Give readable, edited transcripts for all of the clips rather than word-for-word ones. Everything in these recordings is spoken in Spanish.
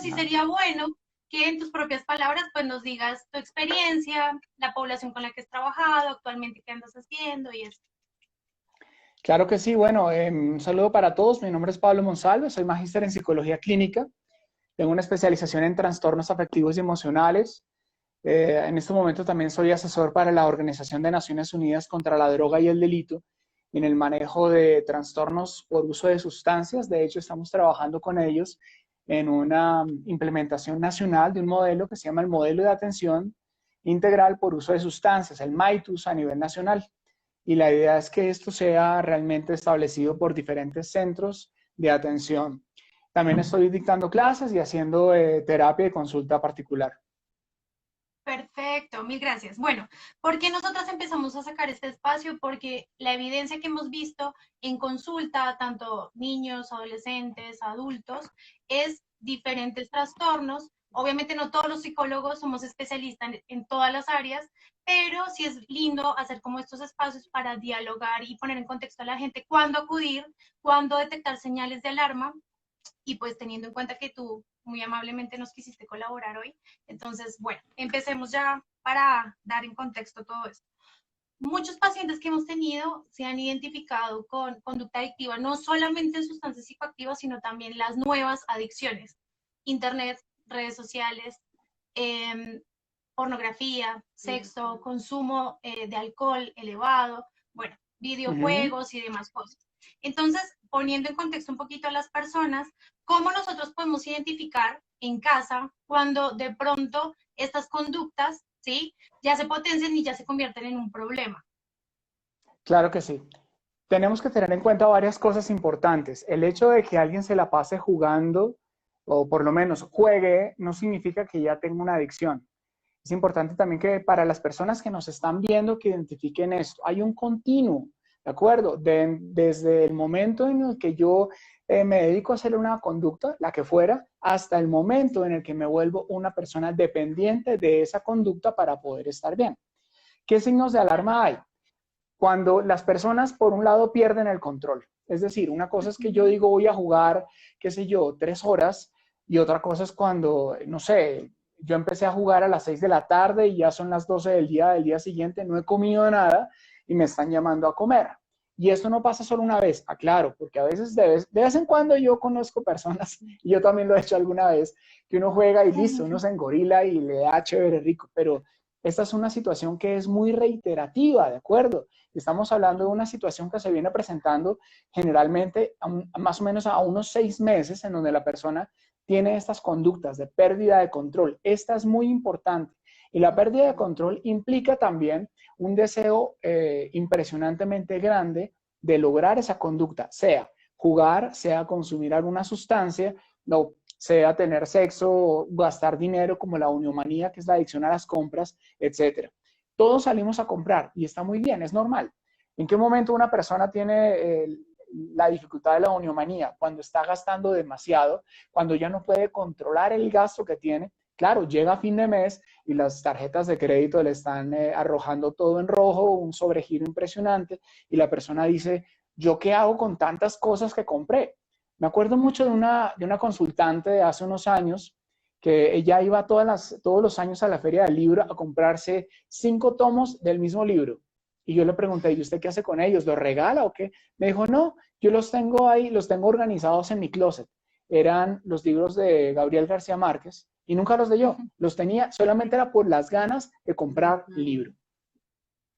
sí Ajá. sería bueno que en tus propias palabras pues nos digas tu experiencia, la población con la que has trabajado, actualmente qué andas haciendo y eso. Claro que sí, bueno, un saludo para todos. Mi nombre es Pablo Monsalve, soy magíster en psicología clínica. Tengo una especialización en trastornos afectivos y emocionales. En este momento también soy asesor para la Organización de Naciones Unidas contra la Droga y el Delito en el manejo de trastornos por uso de sustancias. De hecho, estamos trabajando con ellos en una implementación nacional de un modelo que se llama el Modelo de Atención Integral por Uso de Sustancias, el MAITUS a nivel nacional. Y la idea es que esto sea realmente establecido por diferentes centros de atención. También estoy dictando clases y haciendo terapia y consulta particular. Perfecto, mil gracias. Bueno, ¿por qué nosotras empezamos a sacar este espacio? Porque la evidencia que hemos visto en consulta, tanto niños, adolescentes, adultos, es diferentes trastornos. Obviamente no todos los psicólogos somos especialistas en todas las áreas, pero sí es lindo hacer como estos espacios para dialogar y poner en contexto a la gente cuándo acudir, cuándo detectar señales de alarma y pues teniendo en cuenta que tú muy amablemente nos quisiste colaborar hoy, entonces, bueno, empecemos ya para dar en contexto todo esto. Muchos pacientes que hemos tenido se han identificado con conducta adictiva, no solamente en sustancias psicoactivas, sino también las nuevas adicciones, internet, redes sociales, eh, pornografía, sexo, consumo de alcohol elevado, bueno, Uh -huh. videojuegos y demás cosas. Entonces, poniendo en contexto un poquito a las personas, ¿cómo nosotros podemos identificar en casa cuando de pronto estas conductas, ¿sí? Ya se potencian y ya se convierten en un problema? Claro que sí. Tenemos que tener en cuenta varias cosas importantes. El hecho de que alguien se la pase jugando, o por lo menos juegue, no significa que ya tenga una adicción. Es importante también que para las personas que nos están viendo, que identifiquen esto. Hay un continuo, ¿de acuerdo? Desde el momento en el que yo me dedico a hacer una conducta, la que fuera, hasta el momento en el que me vuelvo una persona dependiente de esa conducta para poder estar bien. ¿Qué signos de alarma hay? Cuando las personas, por un lado, pierden el control. Es decir, una cosa es que yo digo voy a jugar, qué sé yo, 3 horas, y otra cosa es cuando, no sé, yo empecé a jugar a las 6 de la tarde y ya son las 12 del día siguiente, no he comido nada y me están llamando a comer. Y esto no pasa solo una vez, aclaro, porque a veces de vez en cuando yo conozco personas, y yo también lo he hecho alguna vez, que uno juega y listo, uno se engorila y le da chévere rico, pero esta es una situación que es muy reiterativa, ¿de acuerdo? Estamos hablando de una situación que se viene presentando generalmente más o menos a unos 6 meses en donde la persona tiene estas conductas de pérdida de control. Esta es muy importante. Y la pérdida de control implica también un deseo impresionantemente grande de lograr esa conducta, sea jugar, sea consumir alguna sustancia, no, sea tener sexo, gastar dinero como la uniomanía, que es la adicción a las compras, etcétera. Todos salimos a comprar y está muy bien, es normal. ¿En qué momento una persona tiene la dificultad de la oniomanía? Cuando está gastando demasiado, cuando ya no puede controlar el gasto que tiene. Claro, llega a fin de mes y las tarjetas de crédito le están arrojando todo en rojo, un sobregiro impresionante, y la persona dice, ¿yo qué hago con tantas cosas que compré? Me acuerdo mucho de una consultante de hace unos años que ella iba todos los años a la feria del libro a comprarse 5 tomos del mismo libro. Y yo le pregunté, ¿y usted qué hace con ellos? ¿Los regala o qué? Me dijo, no, yo los tengo ahí, los tengo organizados en mi closet. Eran los libros de Gabriel García Márquez y nunca los leyó. Los tenía, solamente era por las ganas de comprar libro.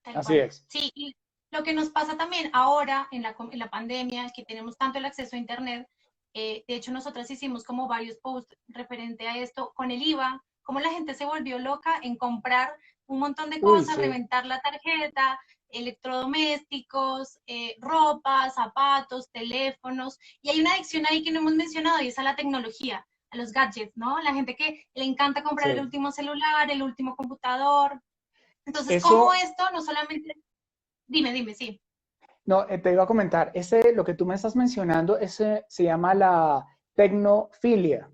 Tal Así cual. es. Sí, y lo que nos pasa también ahora en la pandemia, que tenemos tanto el acceso a Internet, de hecho nosotros hicimos como varios posts referente a esto con el IVA, cómo la gente se volvió loca en comprar un montón de Uy, cosas, sí. reventar la tarjeta, electrodomésticos, ropa, zapatos, teléfonos, y hay una adicción ahí que no hemos mencionado y es a la tecnología, a los gadgets, ¿no? La gente que le encanta comprar el Sí. último celular, el último computador. Entonces, ¿cómo Eso, esto no solamente... Dime, dime, sí. no, te iba a comentar, lo que tú me estás mencionando, ese se llama la tecnofilia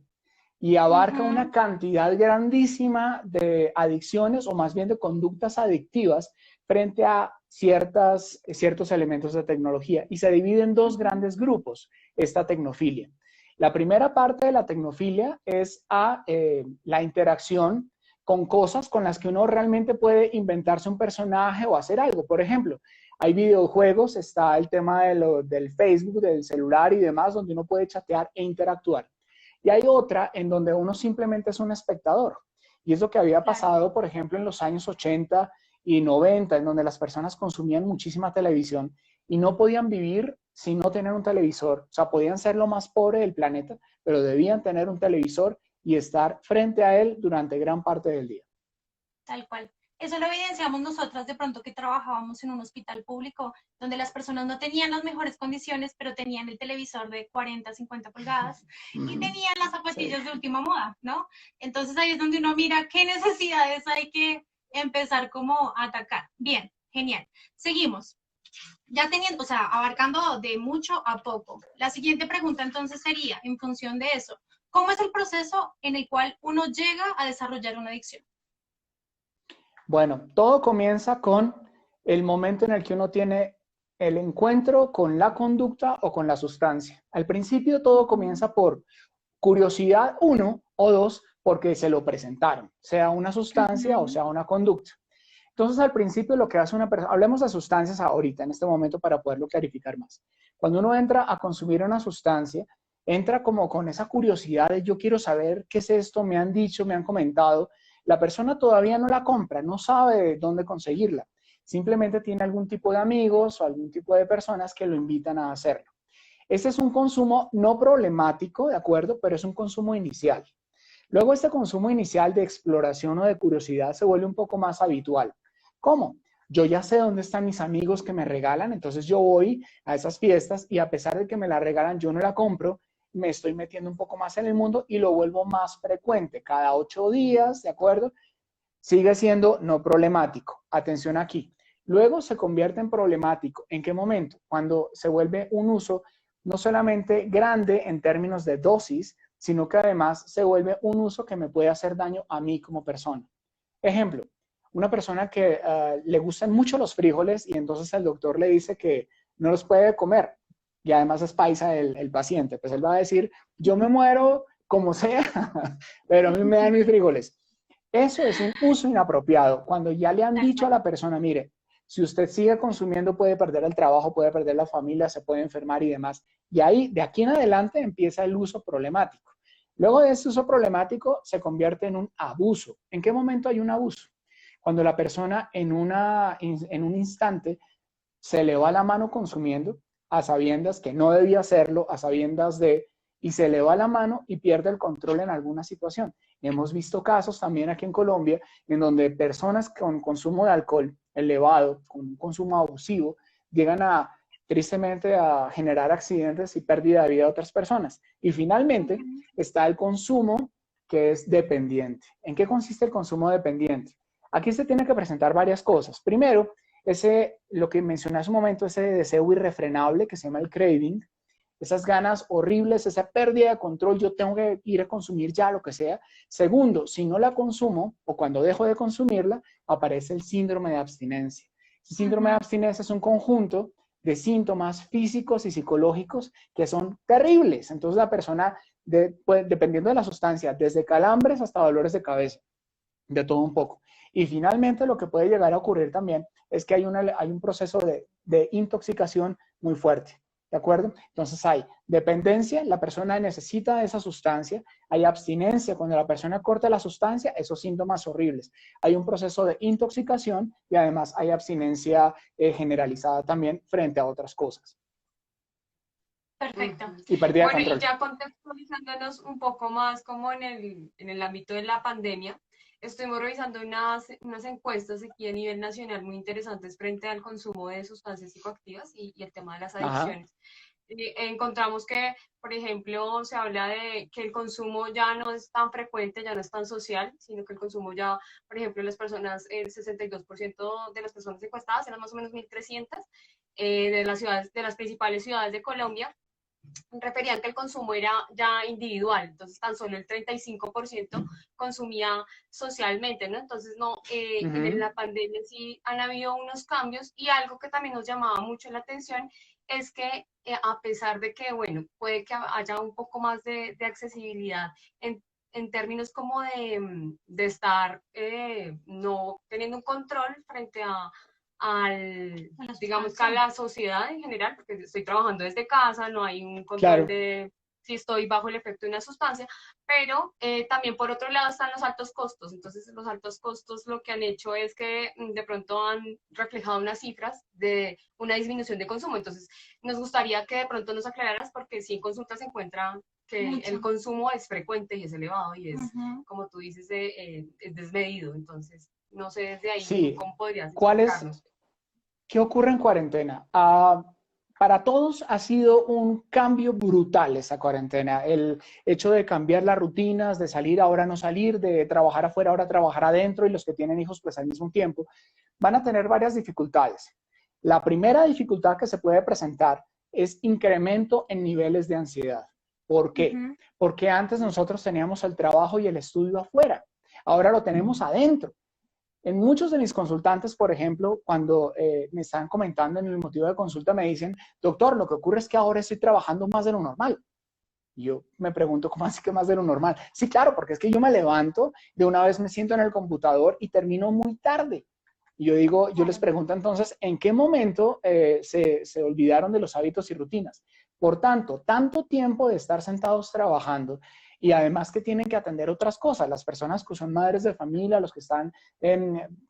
y abarca una Ujú. cantidad grandísima de adicciones o más bien de conductas adictivas frente a ciertos elementos de tecnología y se divide en dos Ujú. grandes grupos, esta tecnofilia. La primera parte de la tecnofilia es la interacción con cosas con las que uno realmente puede inventarse un personaje o hacer algo. Por ejemplo, hay videojuegos, está el tema del Facebook, del celular y demás, donde uno puede chatear e interactuar. Y hay otra en donde uno simplemente es un espectador. Y es lo que había pasado, por ejemplo, en los años 80 y 90, en donde las personas consumían muchísima televisión y no podían vivir sin no tener un televisor. O sea, podían ser lo más pobre del planeta, pero debían tener un televisor y estar frente a él durante gran parte del día. Tal cual. Eso lo evidenciamos nosotras de pronto que trabajábamos en un hospital público donde las personas no tenían las mejores condiciones, pero tenían el televisor de 40, 50 pulgadas y tenían las zapatillas de última moda, ¿no? Entonces ahí es donde uno mira qué necesidades hay que empezar como a atacar. Bien, genial. Seguimos. Ya teniendo, o sea, abarcando de mucho a poco. La siguiente pregunta entonces sería, en función de eso, ¿cómo es el proceso en el cual uno llega a desarrollar una adicción? Bueno, todo comienza con el momento en el que uno tiene el encuentro con la conducta o con la sustancia. Al principio todo comienza por curiosidad, uno, o dos, porque se lo presentaron, sea una sustancia o sea una conducta. Entonces, al principio lo que hace una persona, hablemos de sustancias ahorita, en este momento, para poderlo clarificar más. Cuando uno entra a consumir una sustancia, entra como con esa curiosidad de yo quiero saber qué es esto, me han dicho, me han comentado. La persona todavía no la compra, no sabe dónde conseguirla. Simplemente tiene algún tipo de amigos o algún tipo de personas que lo invitan a hacerlo. Este es un consumo no problemático, ¿de acuerdo? Pero es un consumo inicial. Luego este consumo inicial de exploración o de curiosidad se vuelve un poco más habitual. ¿Cómo? Yo ya sé dónde están mis amigos que me regalan, entonces yo voy a esas fiestas y a pesar de que me la regalan, yo no la compro, me estoy metiendo un poco más en el mundo y lo vuelvo más frecuente, cada 8 días, ¿de acuerdo? Sigue siendo no problemático. Atención aquí. Luego se convierte en problemático. ¿En qué momento? Cuando se vuelve un uso no solamente grande en términos de dosis, sino que además se vuelve un uso que me puede hacer daño a mí como persona. Ejemplo, una persona que le gustan mucho los frijoles y entonces el doctor le dice que no los puede comer y además es paisa el paciente, pues él va a decir, yo me muero como sea, pero a mí me dan mis frijoles. Eso es un uso inapropiado. Cuando ya le han dicho a la persona, mire, si usted sigue consumiendo puede perder el trabajo, puede perder la familia, se puede enfermar y demás. Y ahí, de aquí en adelante, empieza el uso problemático. Luego de ese uso problemático se convierte en un abuso. ¿En qué momento hay un abuso? Cuando la persona en un instante se le va la mano consumiendo a sabiendas que no debía hacerlo, a sabiendas de, y se le va la mano y pierde el control en alguna situación. Hemos visto casos también aquí en Colombia en donde personas con consumo de alcohol elevado, con un consumo abusivo, llegan a tristemente a generar accidentes y pérdida de vida de otras personas. Y finalmente está el consumo que es dependiente. ¿En qué consiste el consumo dependiente? Aquí se tiene que presentar varias cosas. Primero, lo que mencioné hace un momento, ese deseo irrefrenable que se llama el craving, esas ganas horribles, esa pérdida de control, yo tengo que ir a consumir ya lo que sea. Segundo, si no la consumo o cuando dejo de consumirla, aparece el síndrome de abstinencia. El síndrome de abstinencia es un conjunto de síntomas físicos y psicológicos que son terribles. Entonces la persona, pues, dependiendo de la sustancia, desde calambres hasta dolores de cabeza, de todo un poco. Y finalmente lo que puede llegar a ocurrir también es que hay un proceso de intoxicación muy fuerte. ¿De acuerdo? Entonces hay dependencia, la persona necesita esa sustancia, hay abstinencia, cuando la persona corta la sustancia, esos síntomas horribles. Hay un proceso de intoxicación y además hay abstinencia generalizada también frente a otras cosas. Perfecto. Y pérdida de Bueno, control. y ya contextualizándonos un poco más como en el ámbito de la pandemia, estuvimos revisando unas encuestas aquí a nivel nacional muy interesantes frente al consumo de sustancias psicoactivas y el tema de las adicciones. Encontramos que, por ejemplo, se habla de que el consumo ya no es tan frecuente, ya no es tan social, sino que el consumo ya, por ejemplo, las personas, el 62% de las personas encuestadas, eran más o menos 1.300, de las ciudades, de las principales ciudades de Colombia, referían que el consumo era ya individual, entonces tan solo el 35% consumía socialmente, ¿no? entonces en la pandemia sí han habido unos cambios y algo que también nos llamaba mucho la atención es que a pesar de que, bueno, puede que haya un poco más de accesibilidad en términos como de estar no teniendo un control frente digamos, que a la sociedad en general, porque estoy trabajando desde casa, no hay un control Claro. de si estoy bajo el efecto de una sustancia, pero también por otro lado están los altos costos. Entonces, los altos costos lo que han hecho es que de pronto han reflejado unas cifras de una disminución de consumo. Entonces, nos gustaría que de pronto nos aclararas, porque si en consulta se encuentra que Mucho. el consumo es frecuente y es elevado y es, como tú dices, es desmedido. Entonces, no sé desde ahí Sí. cómo podrías ¿Cuál es, explicarnos. qué ocurre en cuarentena? Para todos ha sido un cambio brutal esa cuarentena. El hecho de cambiar las rutinas, de salir ahora no salir, de trabajar afuera ahora trabajar adentro, y los que tienen hijos pues al mismo tiempo, van a tener varias dificultades. La primera dificultad que se puede presentar es incremento en niveles de ansiedad. ¿Por qué? Porque antes nosotros teníamos el trabajo y el estudio afuera. Ahora lo tenemos adentro. En muchos de mis consultantes, por ejemplo, cuando me están comentando en el motivo de consulta, me dicen, doctor, lo que ocurre es que ahora estoy trabajando más de lo normal. Y yo me pregunto, ¿cómo así que más de lo normal? Sí, claro, porque es que yo me levanto, de una vez me siento en el computador y termino muy tarde. Y yo digo, yo les pregunto entonces, ¿en qué momento se olvidaron de los hábitos y rutinas? Por tanto, tanto tiempo de estar sentados trabajando, y además que tienen que atender otras cosas. Las personas que son madres de familia, los que están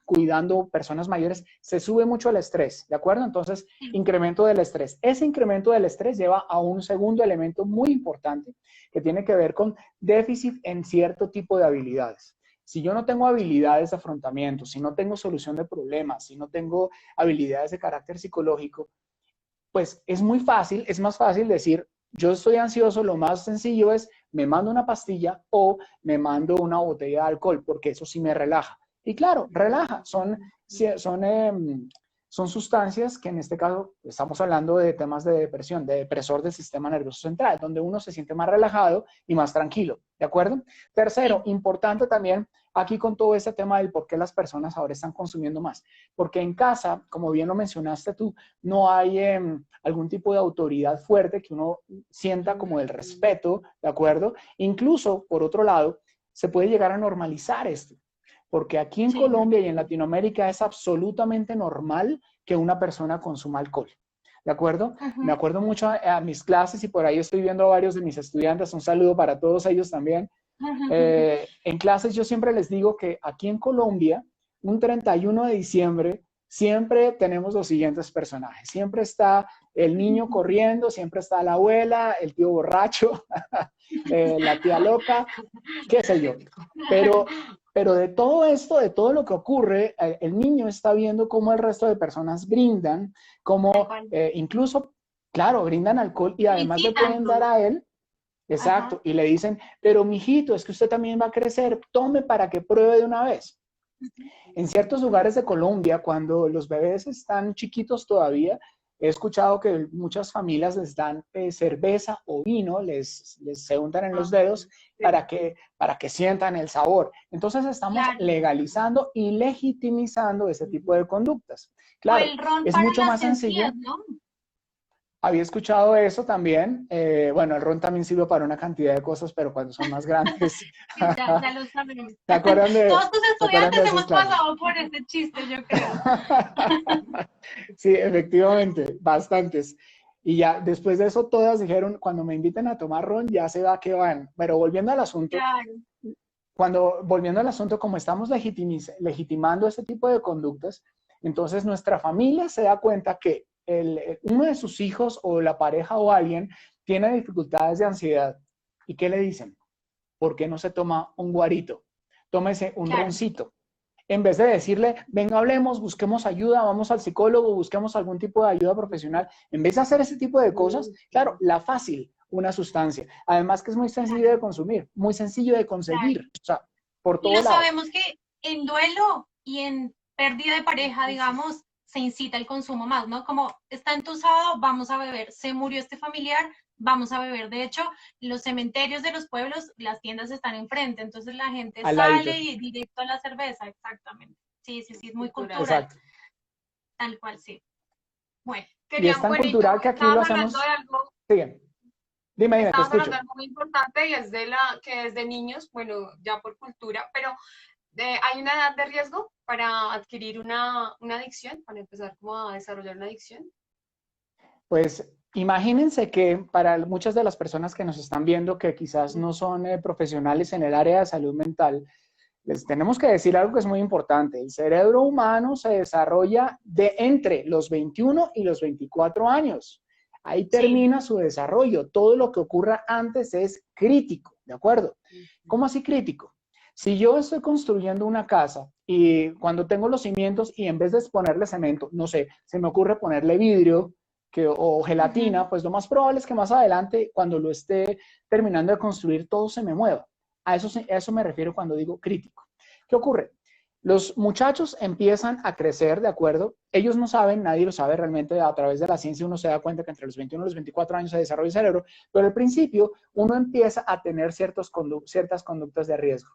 cuidando personas mayores, se sube mucho el estrés, ¿de acuerdo? Entonces, incremento del estrés. Ese incremento del estrés lleva a un segundo elemento muy importante que tiene que ver con déficit en cierto tipo de habilidades. Si yo no tengo habilidades de afrontamiento, si no tengo solución de problemas, si no tengo habilidades de carácter psicológico, pues es muy fácil, es más fácil decir, yo estoy ansioso, lo más sencillo es, me mando una pastilla o me mando una botella de alcohol, porque eso sí me relaja. Y claro, relaja, son sustancias que en este caso estamos hablando de temas de depresión, de depresor del sistema nervioso central, donde uno se siente más relajado y más tranquilo, ¿de acuerdo? Tercero, importante también aquí con todo este tema del por qué las personas ahora están consumiendo más. Porque en casa, como bien lo mencionaste tú, no hay algún tipo de autoridad fuerte que uno sienta como el respeto, ¿de acuerdo? Incluso, por otro lado, se puede llegar a normalizar esto. Porque aquí en Colombia y en Latinoamérica es absolutamente normal que una persona consuma alcohol. ¿De acuerdo? Me acuerdo mucho a mis clases, y por ahí estoy viendo a varios de mis estudiantes. Un saludo para todos ellos también. En clases yo siempre les digo que aquí en Colombia, un 31 de diciembre, siempre tenemos los siguientes personajes. Siempre está el niño corriendo, siempre está la abuela, el tío borracho, la tía loca, qué sé yo. Pero de todo esto, de todo lo que ocurre, el niño está viendo cómo el resto de personas brindan, cómo incluso, claro, brindan alcohol y además le pueden dar a él. Exacto, y le dicen, pero mijito, es que usted también va a crecer, tome para que pruebe de una vez. En ciertos lugares de Colombia, cuando los bebés están chiquitos todavía, he escuchado que muchas familias les dan cerveza o vino, se untan en los dedos para que sientan el sabor. Entonces estamos legalizando y legitimizando ese tipo de conductas. Claro, o el ron es para mucho las más sencillo. encías, ¿no? Había escuchado eso también. Bueno, el ron también sirve para una cantidad de cosas, pero cuando son más grandes. Ya lo sabemos. ¿Se acuerdan Todos tus de estudiantes esas hemos clases? pasado por ese chiste, yo creo. Sí, efectivamente, bastantes. Y ya después de eso todas dijeron, cuando me inviten a tomar ron, ya se va que van. Pero volviendo al asunto, volviendo al asunto, como estamos legitimando este tipo de conductas, entonces nuestra familia se da cuenta que uno de sus hijos o la pareja o alguien tiene dificultades de ansiedad. ¿Y qué le dicen? ¿Por qué no se toma un guarito? Tómese un roncito. En vez de decirle, venga, hablemos, busquemos ayuda, vamos al psicólogo, busquemos algún tipo de ayuda profesional, en vez de hacer ese tipo de cosas, claro, la fácil, una sustancia. Además que es muy sencillo de consumir, muy sencillo de conseguir, o sea, por todo Y lo lado. sabemos que en duelo y en pérdida de pareja, digamos, se incita el consumo más, ¿no? Como está entusado, vamos a beber, se murió este familiar, vamos a beber. De hecho, los cementerios de los pueblos, las tiendas están enfrente, entonces la gente sale y directo a la cerveza, exactamente. Sí, es muy cultural. Exacto. Tal cual, sí. Bueno, Y es tan Bueno, y tú cultural que aquí lo estabas hablando hacemos. de algo, Sigue. Dime, te estabas hablando escucho. de algo muy importante y es que desde niños, bueno, ya por cultura, pero hay una edad de riesgo para adquirir una adicción, para empezar como a desarrollar una adicción. Pues imagínense que para muchas de las personas que nos están viendo que quizás no son profesionales en el área de salud mental, les tenemos que decir algo que es muy importante. El cerebro humano se desarrolla de entre los 21 y los 24 años. Ahí Sí. termina su desarrollo. Todo lo que ocurra antes es crítico, ¿de acuerdo? ¿Cómo así crítico? Si yo estoy construyendo una casa y cuando tengo los cimientos y en vez de ponerle cemento, no sé, se me ocurre ponerle vidrio o gelatina, pues lo más probable es que más adelante, cuando lo esté terminando de construir, todo se me mueva. A eso me refiero cuando digo crítico. ¿Qué ocurre? Los muchachos empiezan a crecer, ¿de acuerdo? Ellos no saben, nadie lo sabe realmente, a través de la ciencia uno se da cuenta que entre los 21 y los 24 años se desarrolla el cerebro, pero al principio uno empieza a tener ciertas conductas de riesgo.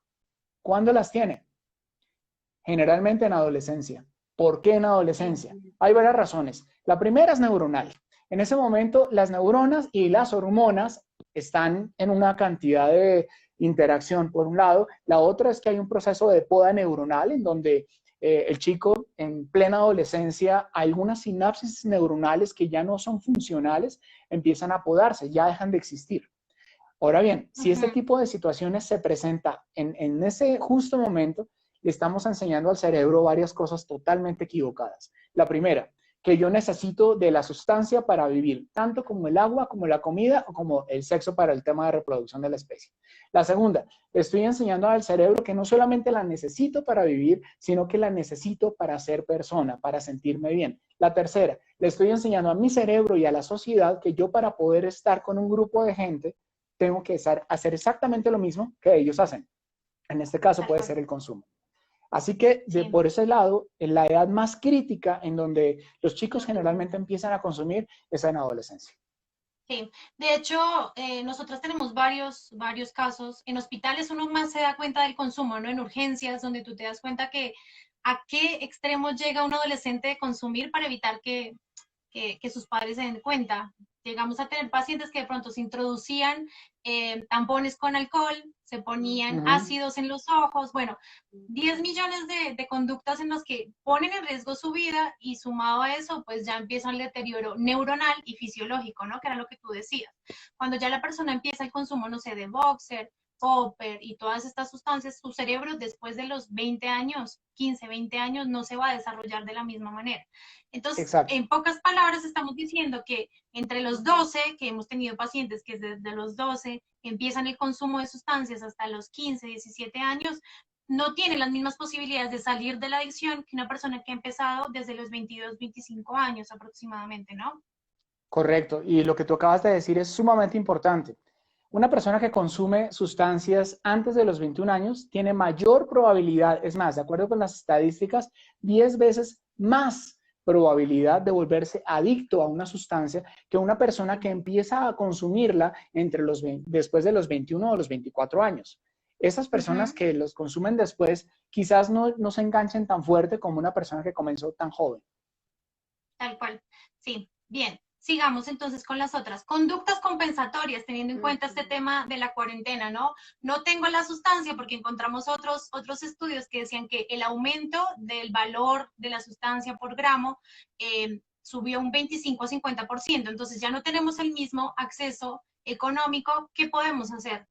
¿Cuándo las tiene? Generalmente en adolescencia. ¿Por qué en adolescencia? Hay varias razones. La primera es neuronal. En ese momento las neuronas y las hormonas están en una cantidad de interacción, por un lado. La otra es que hay un proceso de poda neuronal en donde el chico en plena adolescencia, algunas sinapsis neuronales que ya no son funcionales empiezan a podarse, ya dejan de existir. Ahora bien, si este tipo de situaciones se presenta en ese justo momento, le estamos enseñando al cerebro varias cosas totalmente equivocadas. La primera, que yo necesito de la sustancia para vivir, tanto como el agua, como la comida o como el sexo para el tema de reproducción de la especie. La segunda, estoy enseñando al cerebro que no solamente la necesito para vivir, sino que la necesito para ser persona, para sentirme bien. La tercera, le estoy enseñando a mi cerebro y a la sociedad que yo para poder estar con un grupo de gente, tengo que hacer exactamente lo mismo que ellos hacen. En este caso puede ser el consumo. Así que Sí. por ese lado, en la edad más crítica en donde los chicos generalmente empiezan a consumir es en adolescencia. Sí, de hecho, nosotros tenemos varios casos. En hospitales uno más se da cuenta del consumo, ¿no? En urgencias, donde tú te das cuenta que a qué extremo llega un adolescente de consumir para evitar que sus padres se den cuenta. Llegamos a tener pacientes que de pronto se introducían tampones con alcohol, se ponían ácidos en los ojos, bueno, 10 millones de conductas en las que ponen en riesgo su vida y sumado a eso, pues ya empieza el deterioro neuronal y fisiológico, ¿no? Que era lo que tú decías. Cuando ya la persona empieza el consumo, no sé, de boxer, popper y todas estas sustancias, su cerebro después de los 20 años, 15, 20 años, no se va a desarrollar de la misma manera. Entonces, Exacto. en pocas palabras, estamos diciendo que entre los 12, que hemos tenido pacientes que desde los 12 empiezan el consumo de sustancias hasta los 15, 17 años, no tienen las mismas posibilidades de salir de la adicción que una persona que ha empezado desde los 22, 25 años aproximadamente, ¿no? Correcto. Y lo que tú acabas de decir es sumamente importante. Una persona que consume sustancias antes de los 21 años tiene mayor probabilidad, es más, de acuerdo con las estadísticas, 10 veces más probabilidad de volverse adicto a una sustancia que una persona que empieza a consumirla después de los 21 o los 24 años. Esas personas que los consumen después quizás no se enganchen tan fuerte como una persona que comenzó tan joven. Tal cual. Sí, bien. Sigamos entonces con las otras. Conductas compensatorias, teniendo en cuenta este tema de la cuarentena, ¿no? No tengo la sustancia porque encontramos otros estudios que decían que el aumento del valor de la sustancia por gramo subió un 25 a 50%. Entonces ya no tenemos el mismo acceso económico. ¿Qué podemos hacer?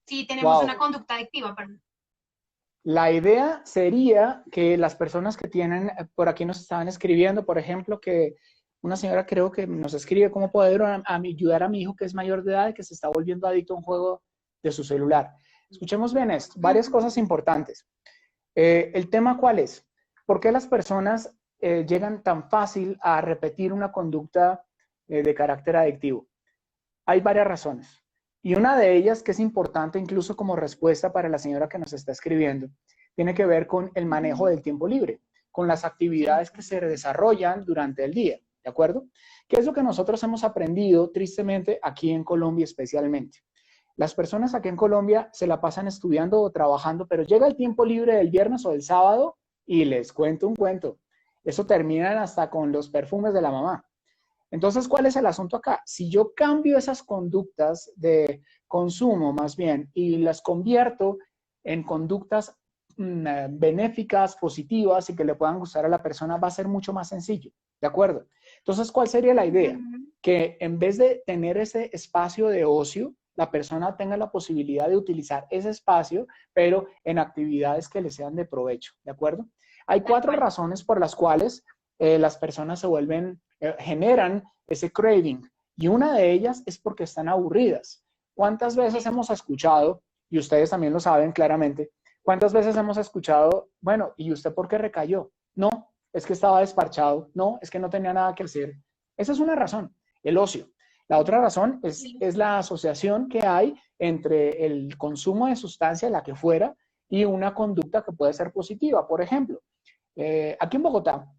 Si tenemos una conducta adictiva, perdón. La idea sería que las personas que tienen, por aquí nos estaban escribiendo, por ejemplo, que una señora creo que nos escribe cómo poder ayudar a mi hijo que es mayor de edad y que se está volviendo adicto a un juego de su celular. Escuchemos bien esto, varias cosas importantes. ¿El tema cuál es? ¿Por qué las personas llegan tan fácil a repetir una conducta de carácter adictivo? Hay varias razones. Y una de ellas, que es importante incluso como respuesta para la señora que nos está escribiendo, tiene que ver con el manejo del tiempo libre, con las actividades que se desarrollan durante el día, ¿de acuerdo? ¿Qué es lo que nosotros hemos aprendido, tristemente, aquí en Colombia especialmente? Las personas aquí en Colombia se la pasan estudiando o trabajando, pero llega el tiempo libre del viernes o del sábado y les cuento un cuento. Eso termina hasta con los perfumes de la mamá. Entonces, ¿cuál es el asunto acá? Si yo cambio esas conductas de consumo más bien y las convierto en conductas benéficas, positivas y que le puedan gustar a la persona, va a ser mucho más sencillo, ¿de acuerdo? Entonces, ¿cuál sería la idea? Que en vez de tener ese espacio de ocio, la persona tenga la posibilidad de utilizar ese espacio, pero en actividades que le sean de provecho, ¿de acuerdo? Hay 4 razones por las cuales las personas se vuelven, generan ese craving, y una de ellas es porque están aburridas. ¿Cuántas veces hemos escuchado, y ustedes también lo saben claramente, cuántas veces hemos escuchado, bueno, ¿y usted por qué recayó? No, es que estaba desparchado, no, es que no tenía nada que hacer. Esa es una razón, el ocio. La otra razón es la asociación que hay entre el consumo de sustancia, la que fuera, y una conducta que puede ser positiva. Por ejemplo, aquí en Bogotá,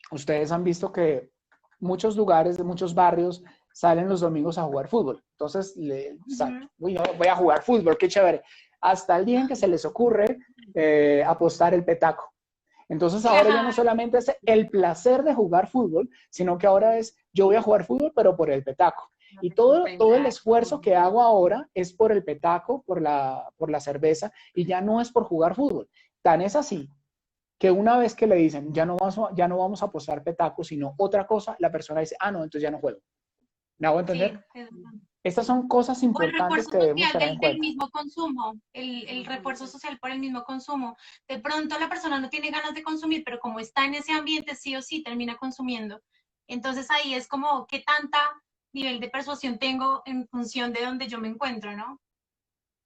ustedes han visto que muchos lugares de muchos barrios salen los domingos a jugar fútbol. Entonces, uy, no, voy a jugar fútbol, qué chévere. Hasta el día en que se les ocurre apostar el petaco. Entonces ahora ya no solamente es el placer de jugar fútbol, sino que ahora es yo voy a jugar fútbol, pero por el petaco. Y todo el esfuerzo que hago ahora es por el petaco, por la cerveza, y ya no es por jugar fútbol. Tan es así que una vez que le dicen ya no vamos a apostar petaco, sino otra cosa, la persona dice, no, entonces ya no juego. ¿Me hago entender? Sí, Estas son cosas o el importantes refuerzo que debemos social tener en del cuenta. mismo consumo, el refuerzo social por el mismo consumo. De pronto la persona no tiene ganas de consumir, pero como está en ese ambiente, sí o sí termina consumiendo. Entonces ahí es como qué tanta nivel de persuasión tengo en función de donde yo me encuentro, ¿no?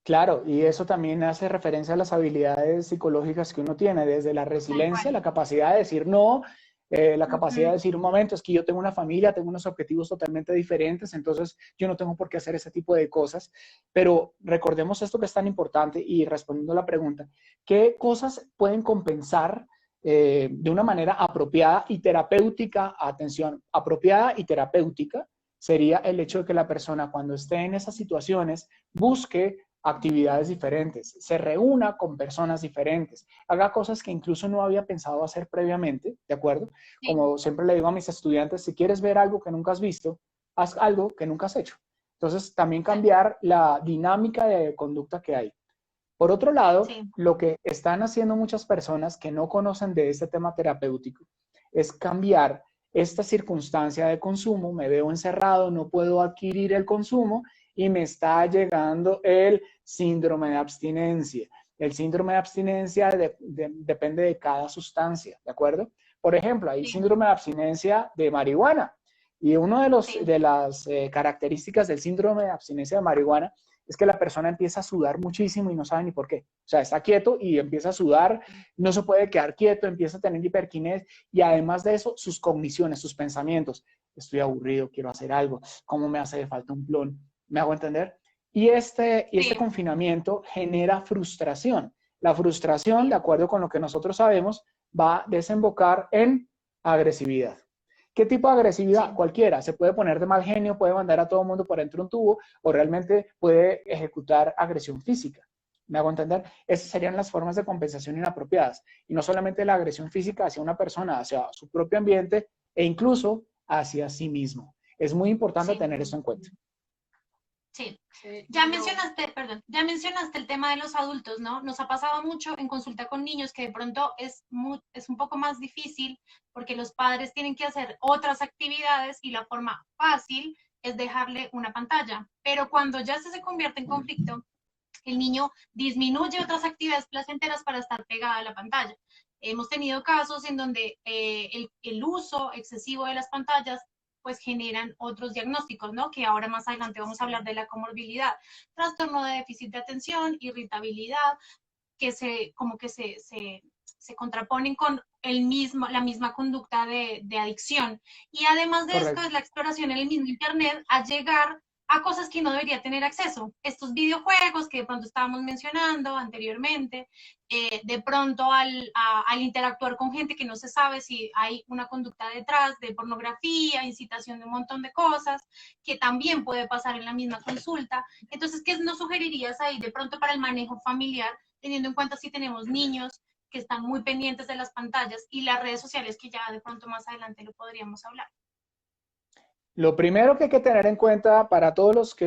Claro, y eso también hace referencia a las habilidades psicológicas que uno tiene, desde la Tal resiliencia, cual. la capacidad de decir no, la capacidad de decir un momento, es que yo tengo una familia, tengo unos objetivos totalmente diferentes, entonces yo no tengo por qué hacer ese tipo de cosas. Pero recordemos esto que es tan importante y respondiendo a la pregunta, ¿qué cosas pueden compensar de una manera apropiada y terapéutica? Atención, apropiada y terapéutica sería el hecho de que la persona cuando esté en esas situaciones busque actividades diferentes, se reúna con personas diferentes, haga cosas que incluso no había pensado hacer previamente, ¿de acuerdo? Sí, Como siempre le digo a mis estudiantes, si quieres ver algo que nunca has visto, haz algo que nunca has hecho. Entonces, también cambiar la dinámica de conducta que hay. Por otro lado, sí, lo que están haciendo muchas personas que no conocen de este tema terapéutico es cambiar esta circunstancia de consumo, me veo encerrado, no puedo adquirir el consumo y me está llegando el síndrome de abstinencia. El síndrome de abstinencia depende de cada sustancia, ¿de acuerdo? Por ejemplo, hay sí, síndrome de abstinencia de marihuana y una sí, de las características del síndrome de abstinencia de marihuana es que la persona empieza a sudar muchísimo y no sabe ni por qué. O sea, está quieto y empieza a sudar, no se puede quedar quieto, empieza a tener hiperquines y además de eso, sus cogniciones, sus pensamientos. Estoy aburrido, quiero hacer algo, ¿cómo me hace falta un plon? ¿Me hago entender? Y este sí, confinamiento genera frustración. La frustración, de sí, acuerdo con lo que nosotros sabemos, va a desembocar en agresividad. ¿Qué tipo de agresividad? sí. Cualquiera. Se puede poner de mal genio, puede mandar a todo el mundo por dentro de un tubo o realmente puede ejecutar agresión física. ¿Me hago entender? Esas serían las formas de compensación inapropiadas. Y no solamente la agresión física hacia una persona, hacia su propio ambiente e incluso hacia sí mismo. Es muy importante Sí. tener eso en cuenta. Sí, Y no, perdón, ya mencionaste el tema de los adultos, ¿no? Nos ha pasado mucho en consulta con niños que de pronto es un poco más difícil porque los padres tienen que hacer otras actividades y la forma fácil es dejarle una pantalla. Pero cuando ya se convierte en conflicto, el niño disminuye otras actividades placenteras para estar pegada a la pantalla. Hemos tenido casos en donde el uso excesivo de las pantallas pues generan otros diagnósticos, ¿no? Que ahora más adelante vamos a hablar de la comorbilidad, trastorno de déficit de atención, irritabilidad, que se contraponen con la misma conducta de adicción. Y además de esto, es Correcto. la exploración en el mismo Internet a llegar a cosas que no debería tener acceso. Estos videojuegos que de pronto estábamos mencionando anteriormente, de pronto al interactuar con gente que no se sabe si hay una conducta detrás de pornografía, incitación de un montón de cosas, que también puede pasar en la misma consulta. Entonces, ¿qué nos sugerirías ahí de pronto para el manejo familiar, teniendo en cuenta si tenemos niños que están muy pendientes de las pantallas y las redes sociales, que ya de pronto más adelante lo podríamos hablar. Lo primero que hay que tener en cuenta para todos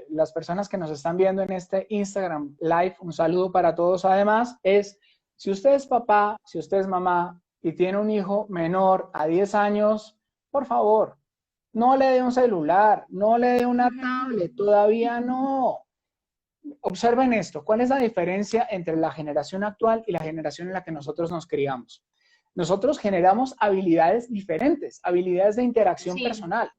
las personas que nos están viendo en este Instagram Live, un saludo para todos además, es si usted es papá, si usted es mamá y tiene un hijo menor a 10 años, por favor, no le dé un celular, no le dé una tablet, todavía no. Observen esto, ¿cuál es la diferencia entre la generación actual y la generación en la que nosotros nos criamos? Nosotros generamos habilidades diferentes, habilidades de interacción personal,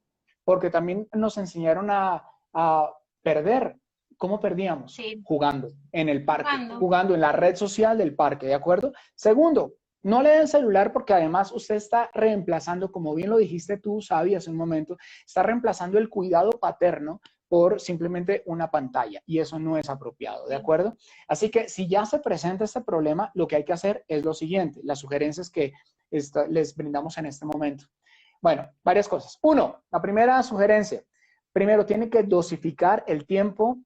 porque también nos enseñaron a perder. ¿Cómo perdíamos? Sí. Jugando en el parque, jugando en la red social del parque, ¿de acuerdo? Segundo, no le den celular porque además usted está reemplazando, como bien lo dijiste tú, Sabi, hace un momento, está reemplazando el cuidado paterno por simplemente una pantalla y eso no es apropiado, ¿de acuerdo? Así que si ya se presenta este problema, lo que hay que hacer es lo siguiente, las sugerencias que les brindamos en este momento. Bueno, varias cosas. Uno, la primera sugerencia, primero tiene que dosificar el tiempo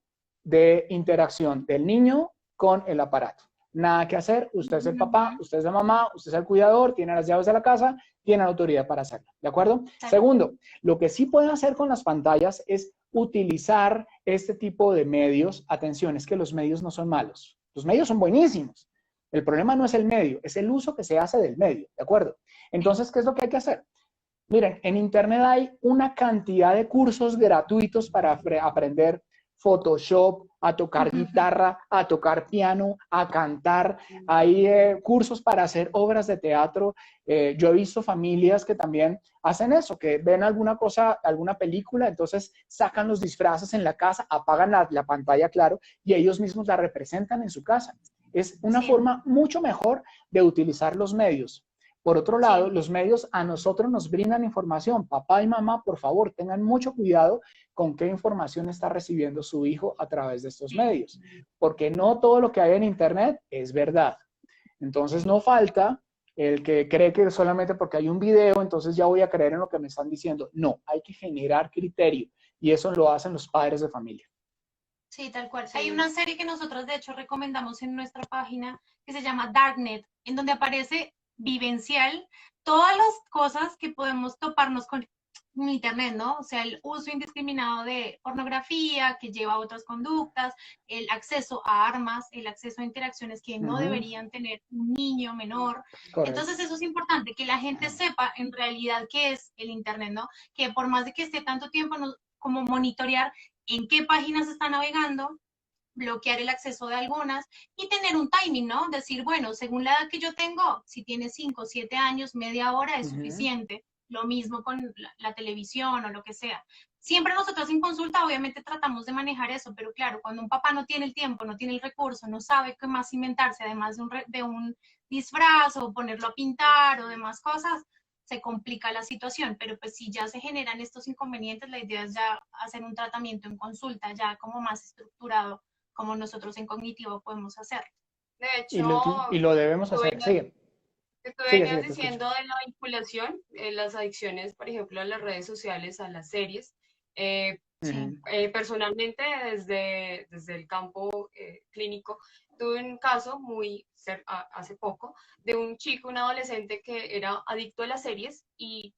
de interacción del niño con el aparato. Nada que hacer, usted es el papá, usted es la mamá, usted es el cuidador, tiene las llaves de la casa, tiene la autoridad para hacerlo, ¿de acuerdo? Segundo, lo que sí puede hacer con las pantallas es utilizar este tipo de medios. Atención, es que los medios no son malos, los medios son buenísimos. El problema no es el medio, es el uso que se hace del medio, ¿de acuerdo? Entonces, ¿qué es lo que hay que hacer? Miren, en Internet hay una cantidad de cursos gratuitos para aprender Photoshop, a tocar guitarra, a tocar piano, a cantar. Hay cursos para hacer obras de teatro. Yo he visto familias que también hacen eso, que ven alguna cosa, alguna película, entonces sacan los disfraces en la casa, apagan la pantalla, claro, y ellos mismos la representan en su casa. Es una forma mucho mejor de utilizar los medios. Por otro lado, los medios a nosotros nos brindan información. Papá y mamá, por favor, tengan mucho cuidado con qué información está recibiendo su hijo a través de estos medios, porque no todo lo que hay en Internet es verdad. Entonces, no falta el que cree que solamente porque hay un video, entonces ya voy a creer en lo que me están diciendo. No, hay que generar criterio y eso lo hacen los padres de familia. Sí, tal cual. Hay una serie que nosotros de hecho recomendamos en nuestra página que se llama Darknet, en donde aparece vivencial todas las cosas que podemos toparnos con Internet, ¿no? O sea, el uso indiscriminado de pornografía que lleva a otras conductas, el acceso a armas, el acceso a interacciones que no deberían tener un niño menor. Correcto. Entonces eso es importante, que la gente sepa en realidad qué es el Internet, ¿no? Que por más de que esté tanto tiempo, como monitorear en qué páginas está navegando, bloquear el acceso de algunas y tener un timing, ¿no? Decir, bueno, según la edad que yo tengo, si tiene 5 o 7 años, media hora es suficiente. Lo mismo con la televisión o lo que sea. Siempre nosotros en consulta obviamente tratamos de manejar eso, pero claro, cuando un papá no tiene el tiempo, no tiene el recurso, no sabe qué más inventarse, además de un disfraz o ponerlo a pintar o demás cosas, se complica la situación, pero pues si ya se generan estos inconvenientes, la idea es ya hacer un tratamiento en consulta, ya como más estructurado, como nosotros en Cognitivo podemos hacerlo. De hecho, y lo debemos hacer, sigue. Que tú venías diciendo de la vinculación, las adicciones, por ejemplo, a las redes sociales, a las series. Personalmente, desde el campo clínico, tuve un caso hace poco de un chico, un adolescente que era adicto a las series y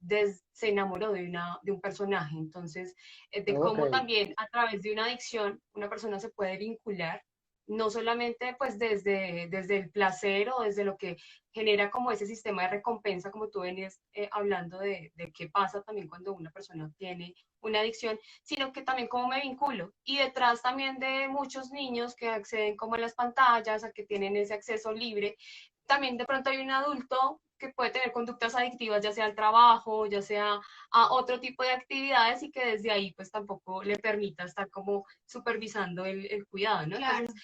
se enamoró de un personaje. Entonces, de cómo también a través de una adicción una persona se puede vincular, no solamente pues desde el placer o desde lo que genera como ese sistema de recompensa, como tú venías hablando de qué pasa también cuando una persona tiene una adicción, sino que también cómo me vinculo. Y detrás también de muchos niños que acceden como a las pantallas, a que tienen ese acceso libre, también de pronto hay un adulto que puede tener conductas adictivas, ya sea al trabajo, ya sea a otro tipo de actividades y que desde ahí pues tampoco le permita estar como supervisando el cuidado, ¿no? Claro. Entonces,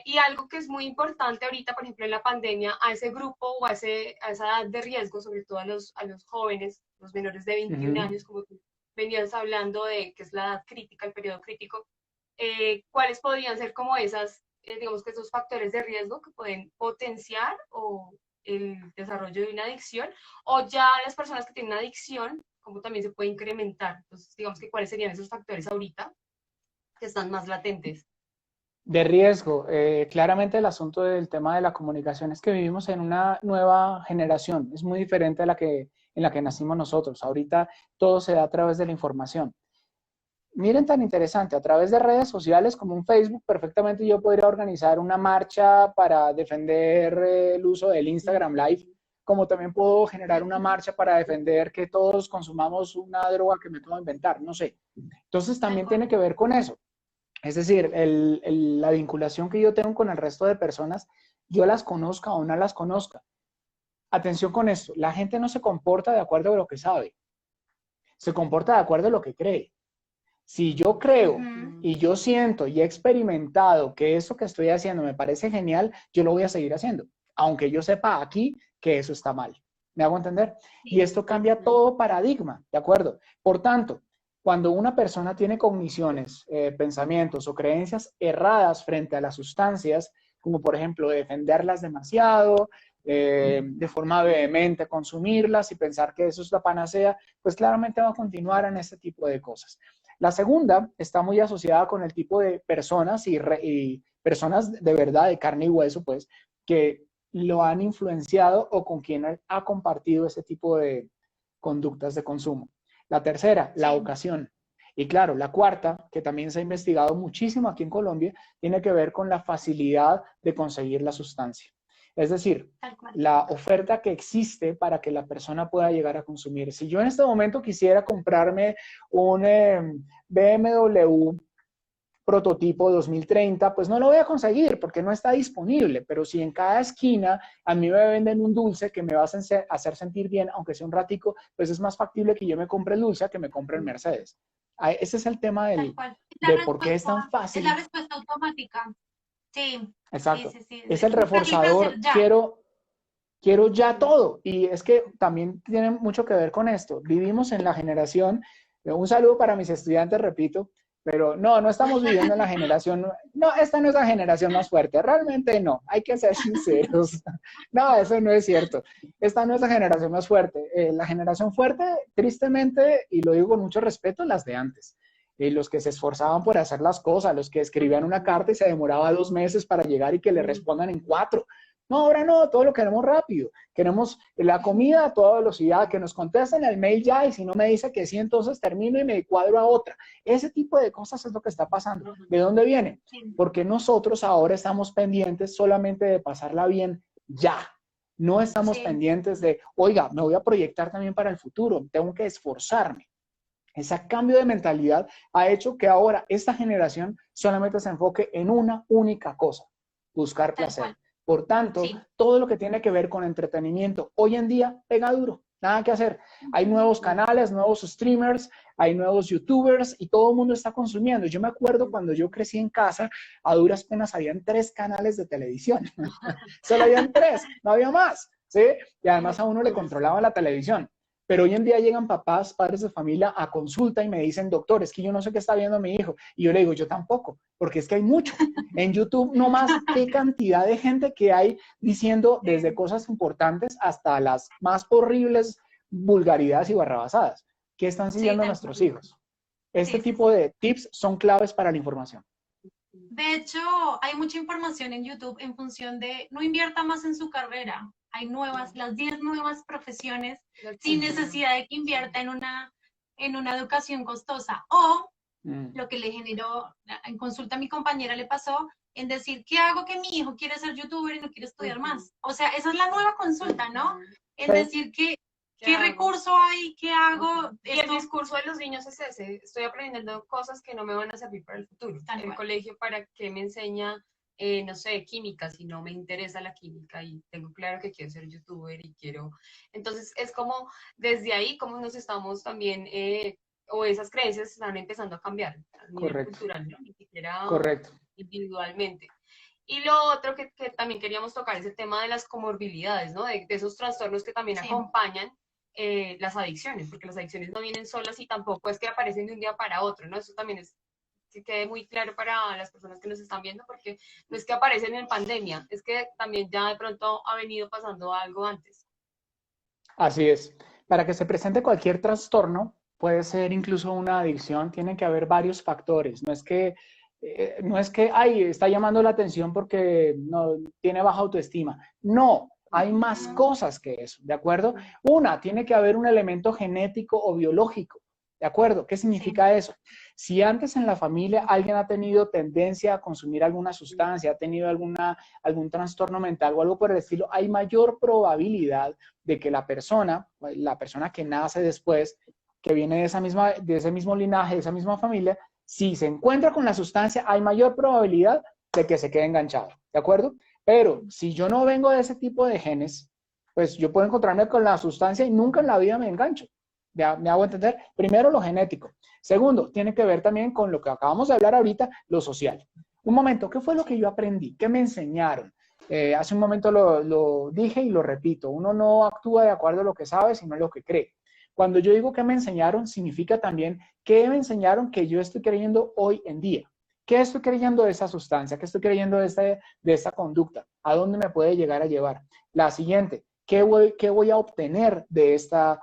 y algo que es muy importante ahorita, por ejemplo, en la pandemia, a ese grupo o a esa edad de riesgo, sobre todo a los jóvenes, los menores de 21 años, como tú venías hablando de que es la edad crítica, el periodo crítico, ¿cuáles podrían ser como esas, digamos que esos factores de riesgo que pueden potenciar o el desarrollo de una adicción, o ya las personas que tienen adicción, cómo también se puede incrementar? Entonces, digamos que cuáles serían esos factores ahorita que están más latentes. De riesgo, claramente el asunto del tema de la comunicación es que vivimos en una nueva generación, es muy diferente a en la que nacimos nosotros. Ahorita todo se da a través de la información. Miren tan interesante, a través de redes sociales como un Facebook, perfectamente yo podría organizar una marcha para defender el uso del Instagram Live, como también puedo generar una marcha para defender que todos consumamos una droga que me acabo de inventar, no sé. Entonces también tiene que ver con eso. Es decir, la vinculación que yo tengo con el resto de personas, yo las conozca o no las conozca. Atención con esto, la gente no se comporta de acuerdo a lo que sabe, se comporta de acuerdo a lo que cree. Si yo creo y yo siento y he experimentado que eso que estoy haciendo me parece genial, yo lo voy a seguir haciendo, aunque yo sepa aquí que eso está mal. ¿Me hago entender? Y esto cambia todo paradigma, ¿de acuerdo? Por tanto, cuando una persona tiene cogniciones, pensamientos o creencias erradas frente a las sustancias, como por ejemplo defenderlas demasiado, de forma vehemente consumirlas y pensar que eso es la panacea, pues claramente va a continuar en este tipo de cosas. La segunda está muy asociada con el tipo de personas y personas de verdad, de carne y hueso, pues, que lo han influenciado o con quien ha compartido ese tipo de conductas de consumo. La tercera, la ocasión. Y claro, la cuarta, que también se ha investigado muchísimo aquí en Colombia, tiene que ver con la facilidad de conseguir la sustancia. Es decir, la oferta que existe para que la persona pueda llegar a consumir. Si yo en este momento quisiera comprarme un BMW prototipo 2030, pues no lo voy a conseguir porque no está disponible, pero si en cada esquina a mí me venden un dulce que me va a hacer sentir bien, aunque sea un ratico, pues es más factible que yo me compre el dulce a que me compre el Mercedes. Ese es el tema de por qué es tan fácil. Es la respuesta automática. Sí. Exacto. Sí. Es el reforzador, quiero ya todo. Y es que también tiene mucho que ver con esto. Vivimos en la generación, un saludo para mis estudiantes, repito, pero no estamos viviendo en la generación, no, esta no es la generación más fuerte, realmente no, hay que ser sinceros. No, eso no es cierto. Esta no es la generación más fuerte. La generación fuerte, tristemente, y lo digo con mucho respeto, las de antes. Los que se esforzaban por hacer las cosas, los que escribían una carta y se demoraba 2 meses para llegar y que le respondan en 4. No, ahora no, todo lo queremos rápido. Queremos la comida a toda velocidad, que nos contesten el mail ya y si no me dice que sí, entonces termino y me cuadro a otra. Ese tipo de cosas es lo que está pasando. ¿De dónde viene? Porque nosotros ahora estamos pendientes solamente de pasarla bien ya. No estamos pendientes de, oiga, me voy a proyectar también para el futuro, tengo que esforzarme. Ese cambio de mentalidad ha hecho que ahora esta generación solamente se enfoque en una única cosa, buscar placer. Por tanto, todo lo que tiene que ver con entretenimiento hoy en día pega duro, nada que hacer. Hay nuevos canales, nuevos streamers, hay nuevos youtubers y todo el mundo está consumiendo. Yo me acuerdo cuando yo crecí en casa, a duras penas habían 3 canales de televisión. Solo habían 3, no había más, ¿sí? Y además a uno le controlaba la televisión. Pero hoy en día llegan papás, padres de familia a consulta y me dicen, doctor, es que yo no sé qué está viendo mi hijo. Y yo le digo, yo tampoco, porque es que hay mucho. En YouTube nomás qué cantidad de gente que hay diciendo desde cosas importantes hasta las más horribles vulgaridades y barrabasadas. ¿Qué están siguiendo nuestros hijos? Este tipo de tips son claves para la información. De hecho, hay mucha información en YouTube en función de no invierta más en su carrera. Hay las 10 nuevas profesiones sin necesidad de que invierta en una educación costosa. O lo que le generó, en consulta a mi compañera le pasó, en decir, ¿qué hago que mi hijo quiere ser youtuber y no quiere estudiar más? O sea, esa es la nueva consulta, ¿no? En decir que ¿qué recurso hay? ¿Qué hago? Y el discurso de los niños es ese, estoy aprendiendo cosas que no me van a servir para el futuro. El colegio, ¿para qué me enseña, no sé, química, si no me interesa la química y tengo claro que quiero ser youtuber y quiero... Entonces, es como desde ahí, como nos estamos también, o esas creencias están empezando a cambiar a nivel cultural, ¿no? Ni siquiera individualmente. Y lo otro que también queríamos tocar es el tema de las comorbilidades, ¿no? De esos trastornos que también acompañan las adicciones, porque las adicciones no vienen solas y tampoco es que aparecen de un día para otro, ¿no? Eso también es que quede muy claro para las personas que nos están viendo, porque no es que aparecen en pandemia, es que también ya de pronto ha venido pasando algo antes. Así es. Para que se presente cualquier trastorno, puede ser incluso una adicción, tienen que haber varios factores. No es que No es que, ay, está llamando la atención porque no tiene baja autoestima. No, hay más cosas que eso, ¿de acuerdo? Una, tiene que haber un elemento genético o biológico, ¿de acuerdo? ¿Qué significa eso? Si antes en la familia alguien ha tenido tendencia a consumir alguna sustancia, ha tenido algún trastorno mental o algo por el estilo, hay mayor probabilidad de que la persona que nace después, que viene de ese mismo linaje, de esa misma familia, si se encuentra con la sustancia, hay mayor probabilidad de que se quede enganchado, ¿de acuerdo? Pero si yo no vengo de ese tipo de genes, pues yo puedo encontrarme con la sustancia y nunca en la vida me engancho. ¿Me hago entender? Primero, lo genético. Segundo, tiene que ver también con lo que acabamos de hablar ahorita, lo social. Un momento, ¿qué fue lo que yo aprendí? ¿Qué me enseñaron? Hace un momento lo dije y lo repito. Uno no actúa de acuerdo a lo que sabe, sino a lo que cree. Cuando yo digo que me enseñaron, significa también qué me enseñaron que yo estoy creyendo hoy en día. ¿Qué estoy creyendo de esa sustancia? ¿Qué estoy creyendo de esta conducta? ¿A dónde me puede llegar a llevar? La siguiente, ¿qué voy a obtener de esta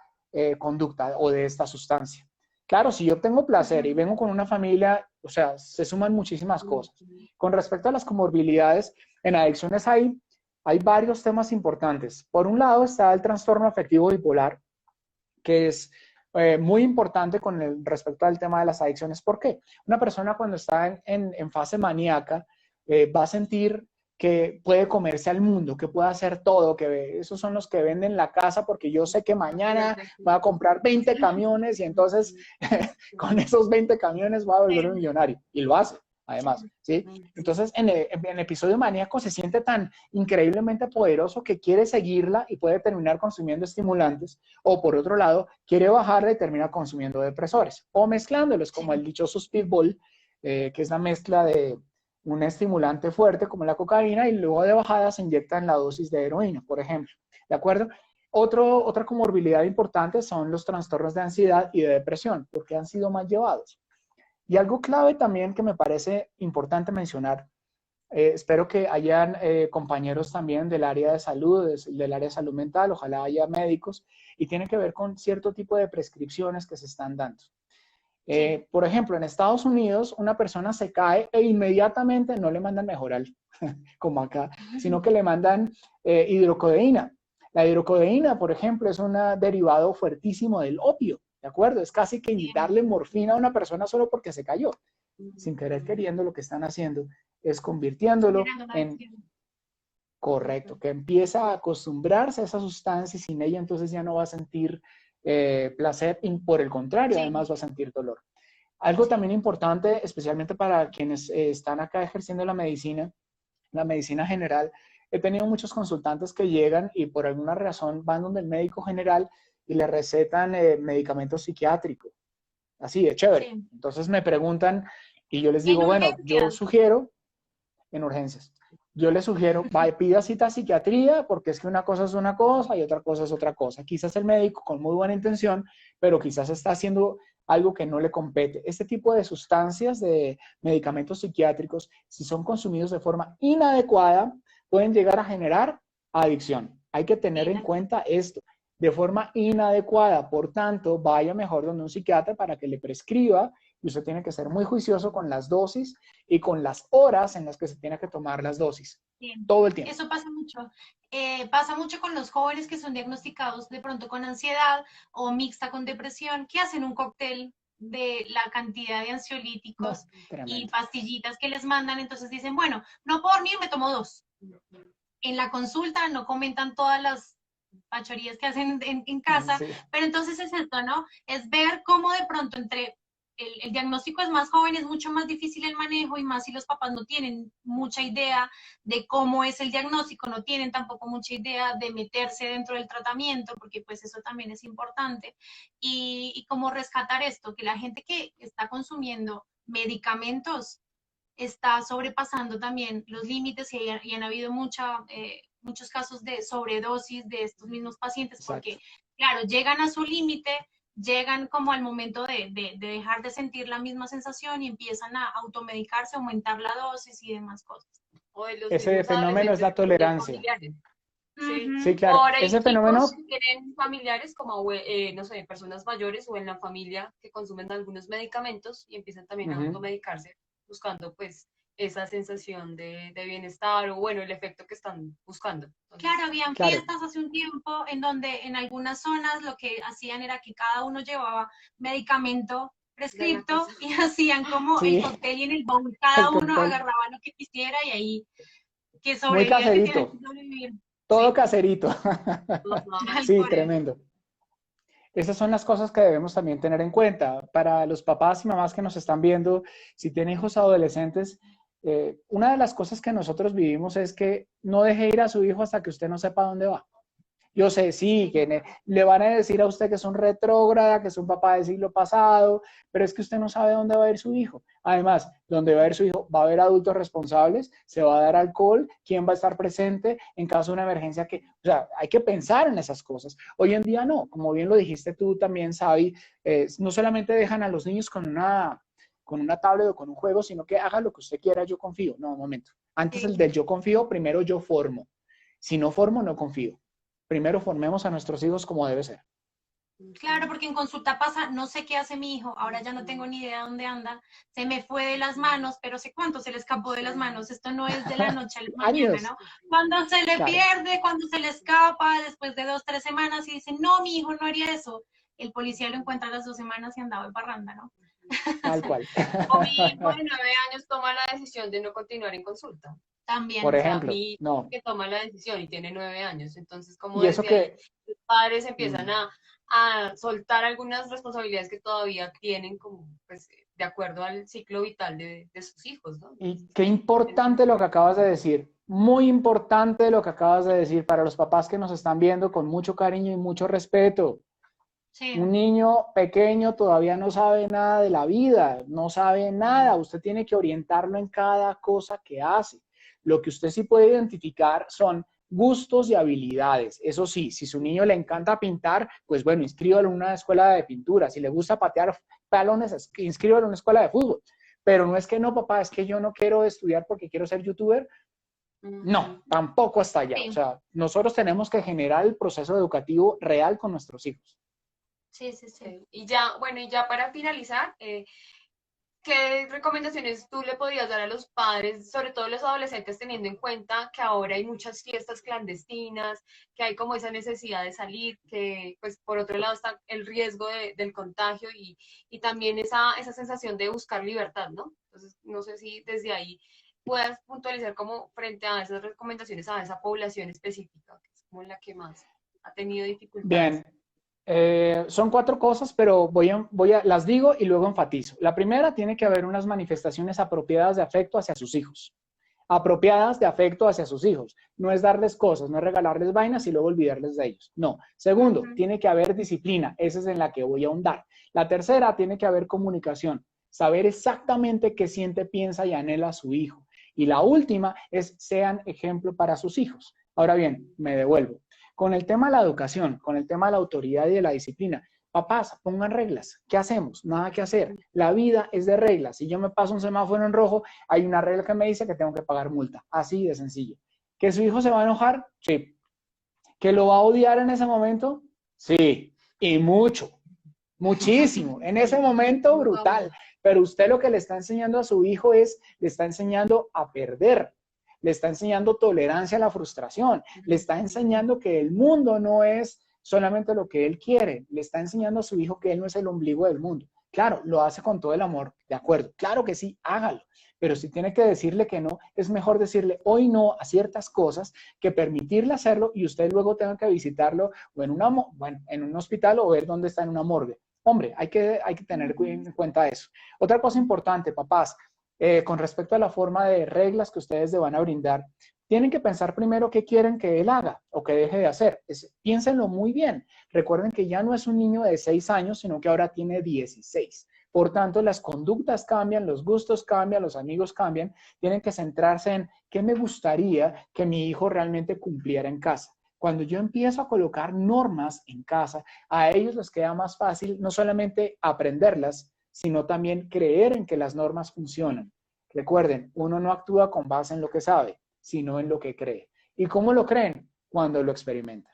conducta o de esta sustancia? Claro, si yo obtengo placer y vengo con una familia, o sea, se suman muchísimas cosas. Con respecto a las comorbilidades, en adicciones hay varios temas importantes. Por un lado está el trastorno afectivo bipolar, que es muy importante respecto al tema de las adicciones. ¿Por qué? Una persona cuando está en fase maníaca va a sentir que puede comerse al mundo, que puede hacer todo, que esos son los que venden la casa porque yo sé que mañana voy a comprar 20 camiones y entonces con esos 20 camiones voy a volver un millonario. Y lo hace, además, ¿sí? Entonces, en el episodio maníaco se siente tan increíblemente poderoso que quiere seguirla y puede terminar consumiendo estimulantes, o por otro lado, quiere bajarla y termina consumiendo depresores, o mezclándolos, como el dichoso speedball, que es la mezcla de un estimulante fuerte como la cocaína y luego de bajada se inyecta en la dosis de heroína, por ejemplo, ¿de acuerdo? Otra comorbilidad importante son los trastornos de ansiedad y de depresión, porque han sido mal llevados. Y algo clave también que me parece importante mencionar, espero que hayan compañeros también del área de salud, del área de salud mental, ojalá haya médicos, y tiene que ver con cierto tipo de prescripciones que se están dando. Por ejemplo, en Estados Unidos una persona se cae e inmediatamente no le mandan mejoral, como acá, sino que le mandan hidrocodeína. La hidrocodeína, por ejemplo, es un derivado fuertísimo del opio, ¿de acuerdo? Es casi que darle morfina a una persona solo porque se cayó. Sin querer queriendo, lo que están haciendo es convirtiéndolo en... Correcto, que empieza a acostumbrarse a esa sustancia y sin ella entonces ya no va a sentir placer y por el contrario, además va a sentir dolor. Algo también importante, especialmente para quienes están acá ejerciendo la medicina general, he tenido muchos consultantes que llegan y por alguna razón van donde el médico general y le recetan medicamentos psiquiátricos, así de chévere. Sí. Entonces me preguntan y yo les digo, bueno, yo sugiero en urgencias. Yo les sugiero, pida cita a psiquiatría porque es que una cosa es una cosa y otra cosa es otra cosa. Quizás el médico con muy buena intención, pero quizás está haciendo algo que no le compete. Este tipo de sustancias, de medicamentos psiquiátricos, si son consumidos de forma inadecuada, pueden llegar a generar adicción. Hay que tener en cuenta esto, de forma inadecuada. Por tanto, vaya mejor donde un psiquiatra para que le prescriba. Y usted tiene que ser muy juicioso con las dosis y con las horas en las que se tiene que tomar las dosis. Bien. Todo el tiempo. Eso pasa mucho. Pasa mucho con los jóvenes que son diagnosticados de pronto con ansiedad o mixta con depresión, que hacen un cóctel de la cantidad de ansiolíticos y pastillitas que les mandan. Entonces dicen, bueno, no puedo dormir, me tomo 2. En la consulta no comentan todas las pachorías que hacen en casa, sí. Pero entonces es esto, ¿no? Es ver cómo de pronto entre el diagnóstico es más joven, es mucho más difícil el manejo y más si los papás no tienen mucha idea de cómo es el diagnóstico, no tienen tampoco mucha idea de meterse dentro del tratamiento, porque pues eso también es importante. Y cómo rescatar esto, que la gente que está consumiendo medicamentos está sobrepasando también los límites y han habido muchos casos de sobredosis de estos mismos pacientes. Exacto. Porque, claro, llegan a su límite, llegan como al momento de dejar de sentir la misma sensación y empiezan a automedicarse, aumentar la dosis y demás cosas. Ese fenómeno es la tolerancia. Sí, sí, claro. Ahora ese fenómeno tienen familiares como, no sé, personas mayores o en la familia que consumen algunos medicamentos y empiezan también a automedicarse. buscando pues esa sensación de bienestar o bueno, el efecto que están buscando. Entonces, Claro, habían Claro, fiestas hace un tiempo en donde en algunas zonas lo que hacían era que cada uno llevaba medicamento de la prescripto casa. y hacían como el sí, cóctel y en el bowl el cada uno cóctel. agarraba lo que quisiera y ahí que Muy sobreviva el que tiene que caserito, sobrevivir. todo Sí, caserito. Ajá. Sí, por eso. tremendo. Esas son las cosas que debemos también tener en cuenta. Para los papás y mamás que nos están viendo, si tienen hijos adolescentes, una de las cosas que nosotros vivimos es que no deje ir a su hijo hasta que usted no sepa dónde va. Yo sé, sí, Sí, le van a decir a usted que es un retrógrada, que es un papá del siglo pasado, pero es que usted no sabe dónde va a ir su hijo. Además, donde va a ir su hijo, va a haber adultos responsables, se va a dar alcohol, quién va a estar presente en caso de una emergencia que, o sea, hay que pensar en esas cosas. Hoy en día no, como bien lo dijiste tú también, Sabi, no solamente dejan a los niños con una tablet o con un juego, sino que haga lo que usted quiera, yo confío. No, un momento. Antes el sí. del yo confío, primero yo formo. Si no formo, no confío. Primero formemos a nuestros hijos como debe ser. Claro, porque en consulta pasa, no sé qué hace mi hijo, ahora ya no tengo ni idea dónde anda, se me fue de las manos, pero sé cuánto se le escapó de las manos, esto no es de la noche a la mañana, Años, ¿no? Cuando se le claro, pierde, cuando se le escapa, después de 2, 3 semanas y dice, no, mi hijo no haría eso, el policía lo encuentra a las 2 semanas y andaba en parranda, ¿no? tal cual. O mi hijo de 9 años toma la decisión de no continuar en consulta. Por O También, sea, ejemplo, mi hijo no. que toma la decisión y tiene 9 años. Entonces, como Y eso desde ahí, que, los padres empiezan mm, a soltar algunas responsabilidades que todavía tienen como, pues, de acuerdo al ciclo vital de sus hijos, ¿no? y Entonces, qué importante lo que acabas de decir, muy importante lo que acabas de decir para los papás que nos están viendo con mucho cariño y mucho respeto. sí, Un niño pequeño todavía no sabe nada de la vida, no sabe nada. Usted tiene que orientarlo en cada cosa que hace. Lo que usted sí puede identificar son gustos y habilidades. Eso sí, si su niño le encanta pintar, pues bueno, inscríbalo en una escuela de pintura. Si le gusta patear balones, inscríbalo en una escuela de fútbol. Pero no es que no, papá, es que yo no quiero estudiar porque quiero ser youtuber. ujú. No, tampoco hasta allá. O sí, sea, nosotros tenemos que generar el proceso educativo real con nuestros hijos. sí, sí, sí. Sí. Y ya, bueno, y ya para finalizar, ¿qué recomendaciones tú le podrías dar a los padres, sobre todo los adolescentes, teniendo en cuenta que ahora hay muchas fiestas clandestinas, que hay como esa necesidad de salir, que pues por otro lado está el riesgo del contagio y también esa sensación de buscar libertad, ¿no? Entonces, no sé si desde ahí puedas puntualizar como frente a esas recomendaciones a esa población específica, que es como la que más ha tenido dificultades. Bien, son cuatro cosas, pero las digo y luego enfatizo. La primera, tiene que haber unas manifestaciones apropiadas de afecto hacia sus hijos. Apropiadas de afecto hacia sus hijos. No es darles cosas, no es regalarles vainas y luego olvidarles de ellos. No. Segundo, Ujú. tiene que haber disciplina. Esa es en la que voy a ahondar. La tercera, tiene que haber comunicación. Saber exactamente qué siente, piensa y anhela su hijo. Y la última es sean ejemplo para sus hijos. Ahora bien, me devuelvo. Con el tema de la educación, con el tema de la autoridad y de la disciplina, papás, pongan reglas. ¿Qué hacemos? Nada que hacer. La vida es de reglas. Si yo me paso un semáforo en rojo, hay una regla que me dice que tengo que pagar multa. Así de sencillo. ¿Que su hijo se va a enojar? Sí. ¿Que lo va a odiar en ese momento? Sí. Y mucho. Muchísimo. En ese momento, brutal. Pero usted lo que le está enseñando a su hijo es, le está enseñando a perder. Le está enseñando tolerancia a la frustración. Le está enseñando que el mundo no es solamente lo que él quiere. Le está enseñando a su hijo que él no es el ombligo del mundo. Claro, lo hace con todo el amor, de acuerdo. Claro que sí, hágalo. Pero si tiene que decirle que no, es mejor decirle hoy no a ciertas cosas que permitirle hacerlo y usted luego tenga que visitarlo o en, bueno, en un hospital o ver dónde está en una morgue. Hombre, hay que tener en cuenta eso. Otra cosa importante, papás, con respecto a la forma de reglas que ustedes le van a brindar, tienen que pensar primero qué quieren que él haga o que deje de hacer. Piénsenlo muy bien. Recuerden que ya no es un niño de 6 años, sino que ahora tiene 16. Por tanto, las conductas cambian, los gustos cambian, los amigos cambian. Tienen que centrarse en qué me gustaría que mi hijo realmente cumpliera en casa. Cuando yo empiezo a colocar normas en casa, a ellos les queda más fácil no solamente aprenderlas, sino también creer en que las normas funcionan. Recuerden, uno no actúa con base en lo que sabe, sino en lo que cree. ¿Y cómo lo creen? Cuando lo experimentan.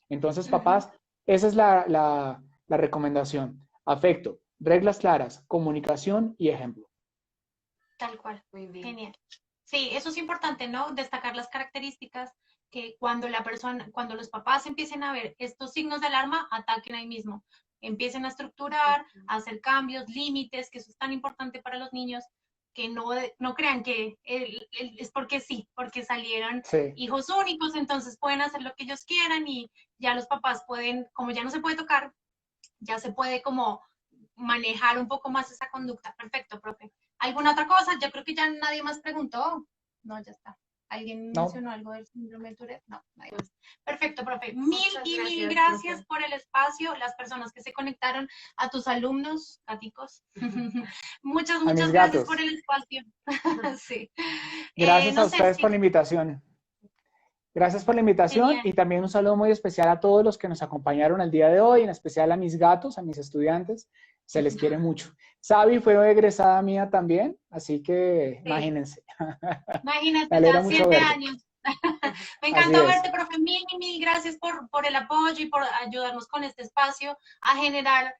Entonces, Ujú. papás, esa es la recomendación. Afecto, reglas claras, comunicación y ejemplo. Tal cual. Muy bien. Genial. Sí, eso es importante, ¿no? Destacar las características que cuando cuando los papás empiecen a ver estos signos de alarma, ataquen ahí mismo. Empiecen a estructurar, a hacer cambios, límites, que eso es tan importante para los niños, que no crean que es porque sí, porque salieron Sí, hijos únicos, entonces pueden hacer lo que ellos quieran y ya los papás pueden, como ya no se puede tocar, ya se puede como manejar un poco más esa conducta. Perfecto, profe. ¿Alguna otra cosa? Yo creo que ya nadie más preguntó. No, ya está. ¿Alguien no, mencionó algo del síndrome de Tourette? No, nadie más. Perfecto, profe. Mil Muchas y mil gracias, gracias profe. por el espacio, las personas que se conectaron, a tus alumnos, gaticos. Muchas, a mis muchas gracias por gatos. el espacio. Sí. Gracias a No sé, ustedes por sí, la invitación. Gracias por la invitación genial. y también un saludo muy especial a todos los que nos acompañaron el día de hoy, en especial a mis gatos, a mis estudiantes. Se les quiere mucho. Sabi fue egresada mía también, así que Sí. imagínense. Me Imagínate, alegra ya mucho 7 verte. años. Me Así encanta es. verte, profe. Mil y mil gracias por el apoyo y por ayudarnos con este espacio a generar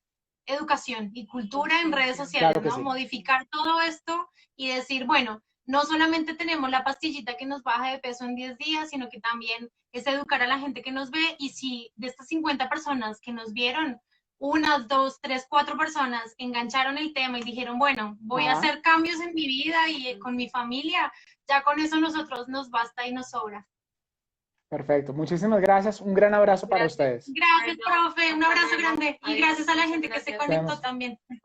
educación y cultura en redes sociales, Claro que ¿no? sí. Modificar todo esto y decir, bueno, no solamente tenemos la pastillita que nos baja de peso en 10 días, sino que también es educar a la gente que nos ve y si de estas 50 personas que nos vieron, unas, dos, tres, cuatro personas engancharon el tema y dijeron, bueno, voy a Ajá. hacer cambios en mi vida y con mi familia, ya con eso nosotros nos basta y nos sobra. Perfecto. Muchísimas gracias. Un gran abrazo para Gracias. ustedes. Gracias, Bueno, profe, un hasta abrazo luego. grande y Adiós. gracias a la Muchas gente que se gracias. Nos conectó vemos. también.